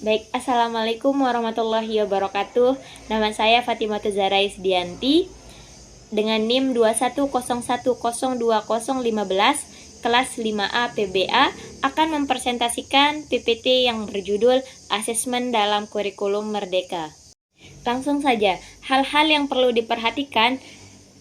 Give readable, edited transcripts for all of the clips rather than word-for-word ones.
Baik, Assalamualaikum warahmatullahi wabarakatuh. Nama saya Fatimah Tuzarai Sdianti dengan NIM 210102015 kelas 5A PBA akan mempresentasikan PPT yang berjudul Asesmen dalam Kurikulum Merdeka. Langsung saja, hal-hal yang perlu diperhatikan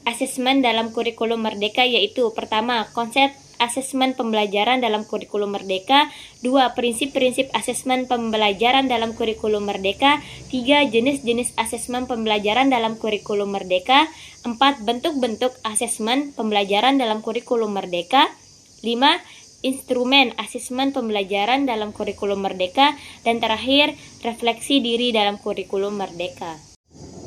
asesmen dalam kurikulum merdeka yaitu pertama, konsep asesmen pembelajaran dalam kurikulum merdeka, 2. Prinsip-prinsip asesmen pembelajaran dalam kurikulum merdeka, 3. Jenis-jenis asesmen pembelajaran dalam kurikulum merdeka, 4. Bentuk-bentuk asesmen pembelajaran dalam kurikulum merdeka, 5. Instrumen asesmen pembelajaran dalam kurikulum merdeka, dan terakhir, refleksi diri dalam kurikulum merdeka.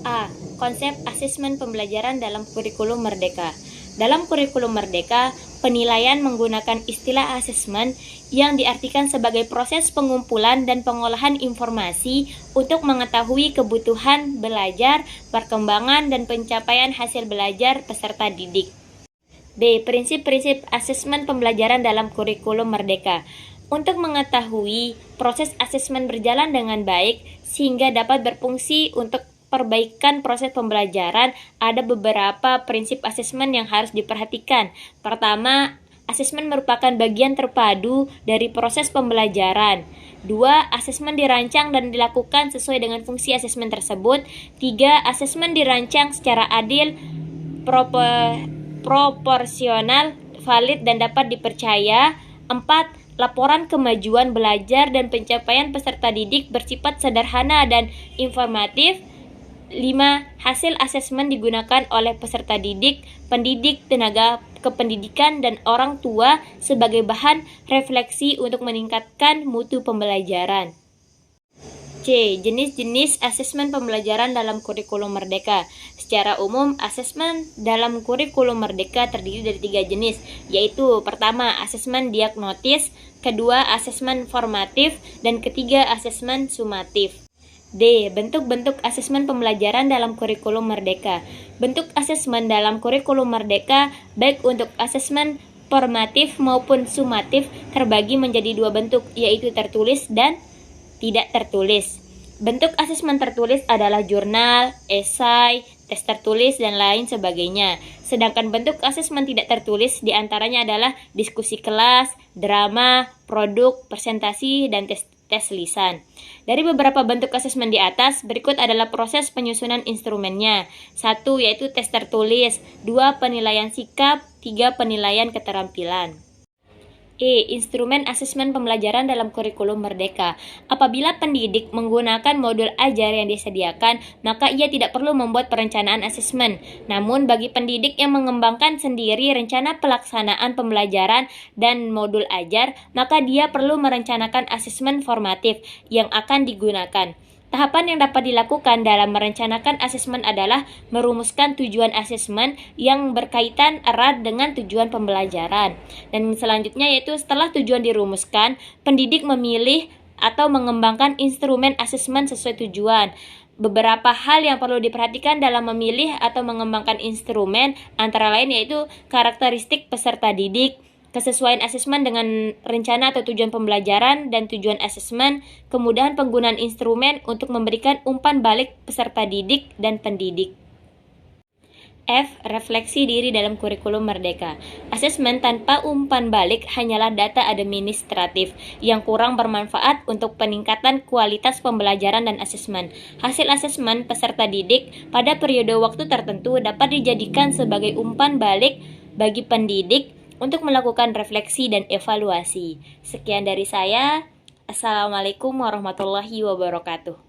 A. Konsep asesmen pembelajaran dalam kurikulum merdeka. Dalam kurikulum merdeka, penilaian menggunakan istilah asesmen yang diartikan sebagai proses pengumpulan dan pengolahan informasi untuk mengetahui kebutuhan belajar, perkembangan, dan pencapaian hasil belajar peserta didik. B. Prinsip-prinsip asesmen pembelajaran dalam kurikulum merdeka. Untuk mengetahui proses asesmen berjalan dengan baik sehingga dapat berfungsi untuk perbaikan proses pembelajaran, ada beberapa prinsip asesmen yang harus diperhatikan. Pertama, asesmen merupakan bagian terpadu dari proses pembelajaran. 2. Asesmen dirancang dan dilakukan sesuai dengan fungsi asesmen tersebut. 3. Asesmen dirancang secara adil, proporsional, valid, dan dapat dipercaya. 4. Laporan kemajuan belajar dan pencapaian peserta didik bersifat sederhana dan informatif. 5. Hasil asesmen digunakan oleh peserta didik, pendidik, tenaga kependidikan, dan orang tua sebagai bahan refleksi untuk meningkatkan mutu pembelajaran. C. Jenis-jenis asesmen pembelajaran dalam kurikulum merdeka. Secara umum, asesmen dalam kurikulum merdeka terdiri dari 3 jenis, yaitu pertama, asesmen diagnostis, kedua, asesmen formatif, dan ketiga, asesmen sumatif. D. Bentuk-bentuk asesmen pembelajaran dalam kurikulum merdeka. Bentuk asesmen dalam kurikulum merdeka, baik untuk asesmen formatif maupun sumatif, terbagi menjadi 2 bentuk, yaitu tertulis dan tidak tertulis. Bentuk asesmen tertulis adalah jurnal, esai, tes tertulis, dan lain sebagainya. Sedangkan bentuk asesmen tidak tertulis diantaranya adalah diskusi kelas, drama, produk, presentasi, dan tes lisan. Dari beberapa bentuk asesmen di atas, berikut adalah proses penyusunan instrumennya. 1. Yaitu tes tertulis. 2. Penilaian sikap. 3. Penilaian keterampilan. E. Instrumen asesmen pembelajaran dalam kurikulum merdeka. Apabila pendidik menggunakan modul ajar yang disediakan, maka ia tidak perlu membuat perencanaan asesmen. Namun bagi pendidik yang mengembangkan sendiri rencana pelaksanaan pembelajaran dan modul ajar, maka dia perlu merencanakan asesmen formatif yang akan digunakan. Tahapan yang dapat dilakukan dalam merencanakan asesmen adalah merumuskan tujuan asesmen yang berkaitan erat dengan tujuan pembelajaran. Dan selanjutnya yaitu setelah tujuan dirumuskan, pendidik memilih atau mengembangkan instrumen asesmen sesuai tujuan. Beberapa hal yang perlu diperhatikan dalam memilih atau mengembangkan instrumen antara lain yaitu karakteristik peserta didik, kesesuaian asesmen dengan rencana atau tujuan pembelajaran dan tujuan asesmen, kemudahan penggunaan instrumen untuk memberikan umpan balik peserta didik dan pendidik. F. Refleksi diri dalam kurikulum merdeka. Asesmen tanpa umpan balik hanyalah data administratif yang kurang bermanfaat untuk peningkatan kualitas pembelajaran dan asesmen. Hasil asesmen peserta didik pada periode waktu tertentu dapat dijadikan sebagai umpan balik bagi pendidik untuk melakukan refleksi dan evaluasi. Sekian dari saya. Assalamualaikum warahmatullahi wabarakatuh.